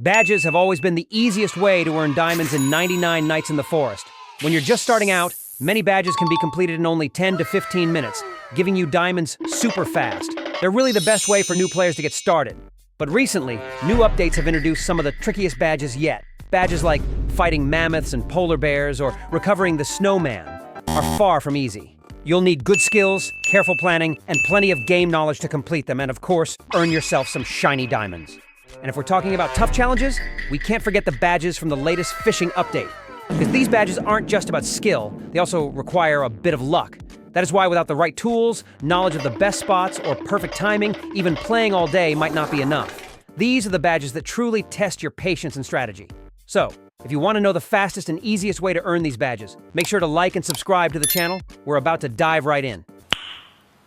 Badges have always been the easiest way to earn diamonds in 99 nights in the forest. When you're just starting out, many badges can be completed in only 10 to 15 minutes, giving you diamonds super fast. They're really the best way for new players to get started. But recently, new updates have introduced some of the trickiest badges yet. Badges like fighting mammoths and polar bears or recovering the snowman are far from easy. You'll need good skills, careful planning, and plenty of game knowledge to complete them, and of course, earn yourself some shiny diamonds. And if we're talking about tough challenges, we can't forget the badges from the latest fishing update. Because these badges aren't just about skill, they also require a bit of luck. That is why without the right tools, knowledge of the best spots, or perfect timing, even playing all day might not be enough. These are the badges that truly test your patience and strategy. So, if you want to know the fastest and easiest way to earn these badges, make sure to like and subscribe to the channel. We're about to dive right in.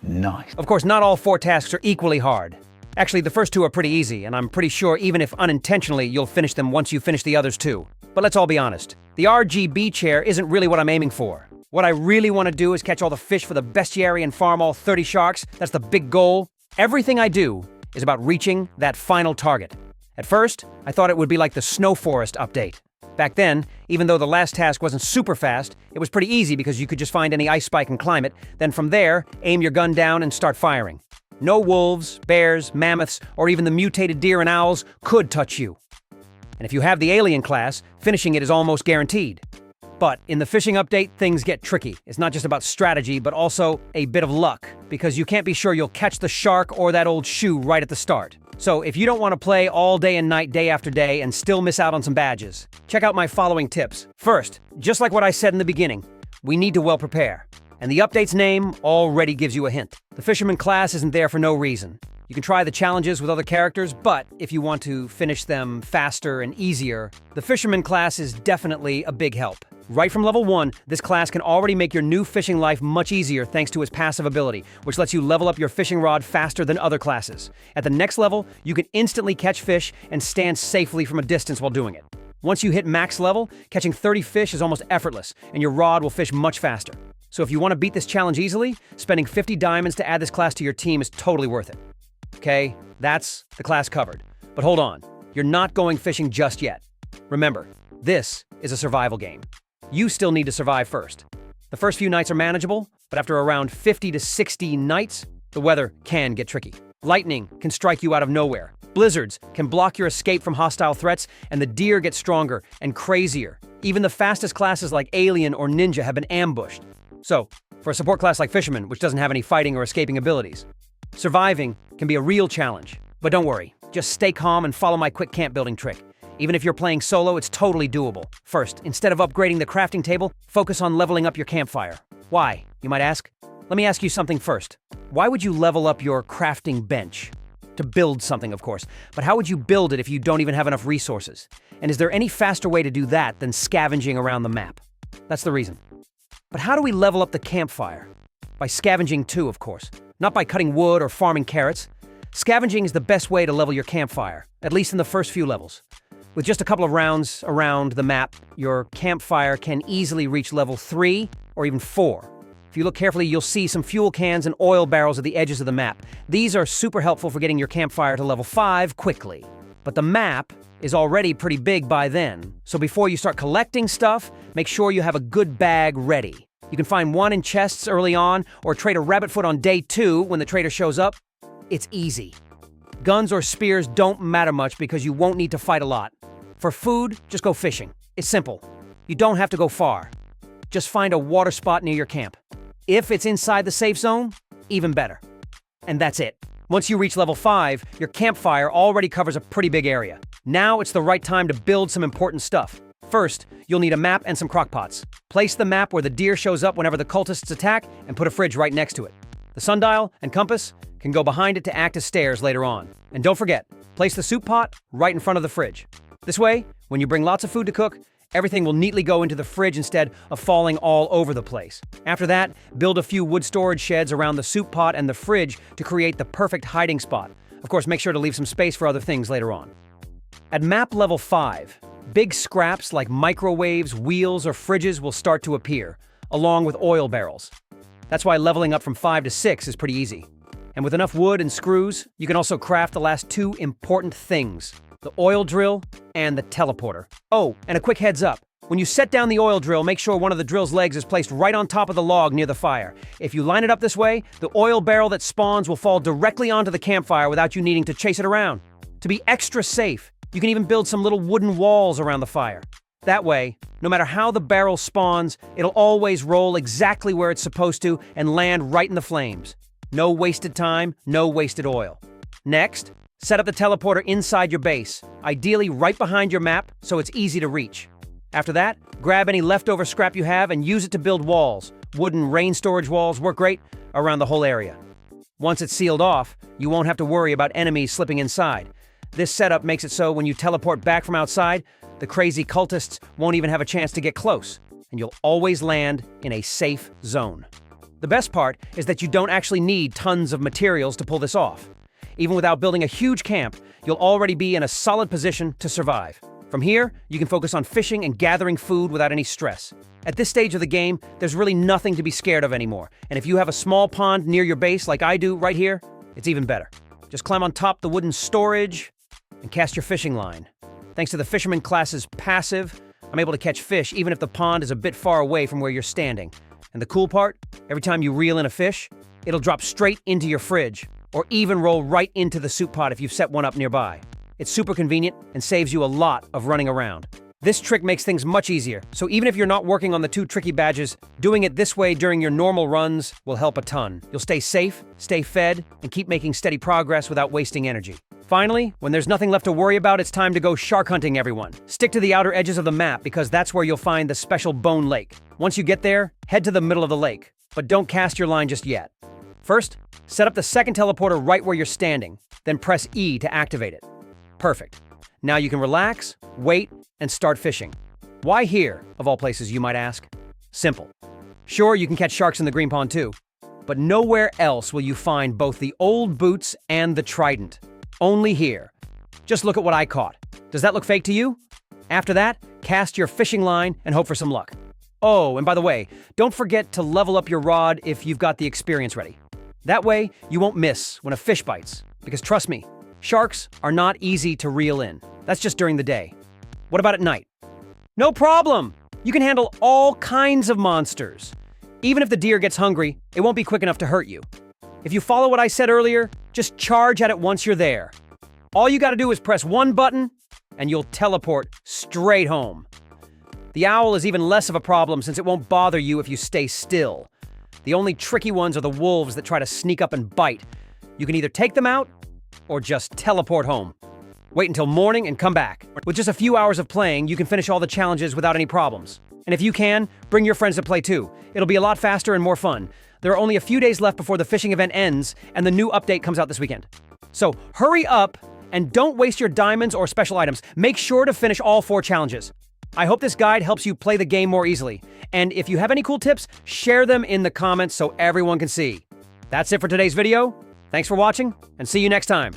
Nice. Of course, not all 4 tasks are equally hard. Actually, the first 2 are pretty easy, and I'm pretty sure even if unintentionally, you'll finish them once you finish the others too. But let's all be honest. The RGB chair isn't really what I'm aiming for. What I really want to do is catch all the fish for the bestiary and farm all 30 sharks. That's the big goal. Everything I do is about reaching that final target. At first, I thought it would be like the Snow Forest update. Back then, even though the last task wasn't super fast, it was pretty easy because you could just find any ice spike and climb it. Then from there, aim your gun down and start firing. No wolves, bears, mammoths, or even the mutated deer and owls could touch you. And if you have the alien class, finishing it is almost guaranteed. But in the fishing update, things get tricky. It's not just about strategy, but also a bit of luck, because you can't be sure you'll catch the shark or that old shoe right at the start. So if you don't want to play all day and night, day after day, and still miss out on some badges, check out my following tips. First, just like what I said in the beginning, we need to well prepare. And the update's name already gives you a hint. The Fisherman class isn't there for no reason. You can try the challenges with other characters, but if you want to finish them faster and easier, the Fisherman class is definitely a big help. Right from level 1, this class can already make your new fishing life much easier thanks to its passive ability, which lets you level up your fishing rod faster than other classes. At the next level, you can instantly catch fish and stand safely from a distance while doing it. Once you hit max level, catching 30 fish is almost effortless, and your rod will fish much faster. So if you want to beat this challenge easily, spending 50 diamonds to add this class to your team is totally worth it. Okay, that's the class covered. But hold on, you're not going fishing just yet. Remember, this is a survival game. You still need to survive first. The first few nights are manageable, but after around 50 to 60 nights, the weather can get tricky. Lightning can strike you out of nowhere. Blizzards can block your escape from hostile threats, and the deer get stronger and crazier. Even the fastest classes like Alien or Ninja have been ambushed. So, for a support class like Fisherman, which doesn't have any fighting or escaping abilities, surviving can be a real challenge. But don't worry, just stay calm and follow my quick camp building trick. Even if you're playing solo, it's totally doable. First, instead of upgrading the crafting table, focus on leveling up your campfire. Why, you might ask? Let me ask you something first. Why would you level up your crafting bench? To build something, of course. But how would you build it if you don't even have enough resources? And is there any faster way to do that than scavenging around the map? That's the reason. But how do we level up the campfire? By scavenging too, of course. Not by cutting wood or farming carrots. Scavenging is the best way to level your campfire, at least in the first few levels. With just a couple of rounds around the map, your campfire can easily reach level 3 or even 4. If you look carefully, you'll see some fuel cans and oil barrels at the edges of the map. These are super helpful for getting your campfire to level 5 quickly. But the map is already pretty big by then, so before you start collecting stuff, make sure you have a good bag ready. You can find one in chests early on, or trade a rabbit foot on day 2 when the trader shows up. It's easy. Guns or spears don't matter much because you won't need to fight a lot. For food, just go fishing. It's simple. You don't have to go far. Just find a water spot near your camp. If it's inside the safe zone, even better. And that's it. Once you reach level 5, your campfire already covers a pretty big area. Now it's the right time to build some important stuff. First, you'll need a map and some crockpots. Place the map where the deer shows up whenever the cultists attack, and put a fridge right next to it. The sundial and compass can go behind it to act as stairs later on. And don't forget, place the soup pot right in front of the fridge. This way, when you bring lots of food to cook, everything will neatly go into the fridge instead of falling all over the place. After that, build a few wood storage sheds around the soup pot and the fridge to create the perfect hiding spot. Of course, make sure to leave some space for other things later on. At map level 5, big scraps like microwaves, wheels, or fridges will start to appear, along with oil barrels. That's why leveling up from 5 to 6 is pretty easy. And with enough wood and screws, you can also craft the last 2 important things: the oil drill, and the teleporter. Oh, and a quick heads up. When you set down the oil drill, make sure one of the drill's legs is placed right on top of the log near the fire. If you line it up this way, the oil barrel that spawns will fall directly onto the campfire without you needing to chase it around. To be extra safe, you can even build some little wooden walls around the fire. That way, no matter how the barrel spawns, it'll always roll exactly where it's supposed to and land right in the flames. No wasted time, no wasted oil. Next, set up the teleporter inside your base, ideally right behind your map so it's easy to reach. After that, grab any leftover scrap you have and use it to build walls. Wooden rain storage walls work great around the whole area. Once it's sealed off, you won't have to worry about enemies slipping inside. This setup makes it so when you teleport back from outside, the crazy cultists won't even have a chance to get close, and you'll always land in a safe zone. The best part is that you don't actually need tons of materials to pull this off. Even without building a huge camp, you'll already be in a solid position to survive. From here, you can focus on fishing and gathering food without any stress. At this stage of the game, there's really nothing to be scared of anymore, and if you have a small pond near your base like I do right here, it's even better. Just climb on top the wooden storage and cast your fishing line. Thanks to the Fisherman class's passive, I'm able to catch fish even if the pond is a bit far away from where you're standing. And the cool part, every time you reel in a fish, it'll drop straight into your fridge, or even roll right into the soup pot if you've set one up nearby. It's super convenient and saves you a lot of running around. This trick makes things much easier, so even if you're not working on the 2 tricky badges, doing it this way during your normal runs will help a ton. You'll stay safe, stay fed, and keep making steady progress without wasting energy. Finally, when there's nothing left to worry about, it's time to go shark hunting, everyone. Stick to the outer edges of the map because that's where you'll find the special bone lake. Once you get there, head to the middle of the lake, but don't cast your line just yet. First, set up the second teleporter right where you're standing, then press E to activate it. Perfect. Now you can relax, wait, and start fishing. Why here, of all places, you might ask? Simple. Sure, you can catch sharks in the green pond too, but nowhere else will you find both the old boots and the Trident. Only here. Just look at what I caught. Does that look fake to you? After that, cast your fishing line and hope for some luck. Oh, and by the way, don't forget to level up your rod if you've got the experience ready. That way, you won't miss when a fish bites, because trust me, sharks are not easy to reel in. That's just during the day. What about at night? No problem! You can handle all kinds of monsters. Even if the deer gets hungry, it won't be quick enough to hurt you. If you follow what I said earlier, just charge at it once you're there. All you gotta do is press one button, and you'll teleport straight home. The owl is even less of a problem since it won't bother you if you stay still. The only tricky ones are the wolves that try to sneak up and bite. You can either take them out, or just teleport home. Wait until morning and come back. With just a few hours of playing, you can finish all the challenges without any problems. And if you can, bring your friends to play too. It'll be a lot faster and more fun. There are only a few days left before the fishing event ends, and the new update comes out this weekend. So hurry up, and don't waste your diamonds or special items. Make sure to finish all 4 challenges. I hope this guide helps you play the game more easily. And if you have any cool tips, share them in the comments so everyone can see. That's it for today's video. Thanks for watching, and see you next time.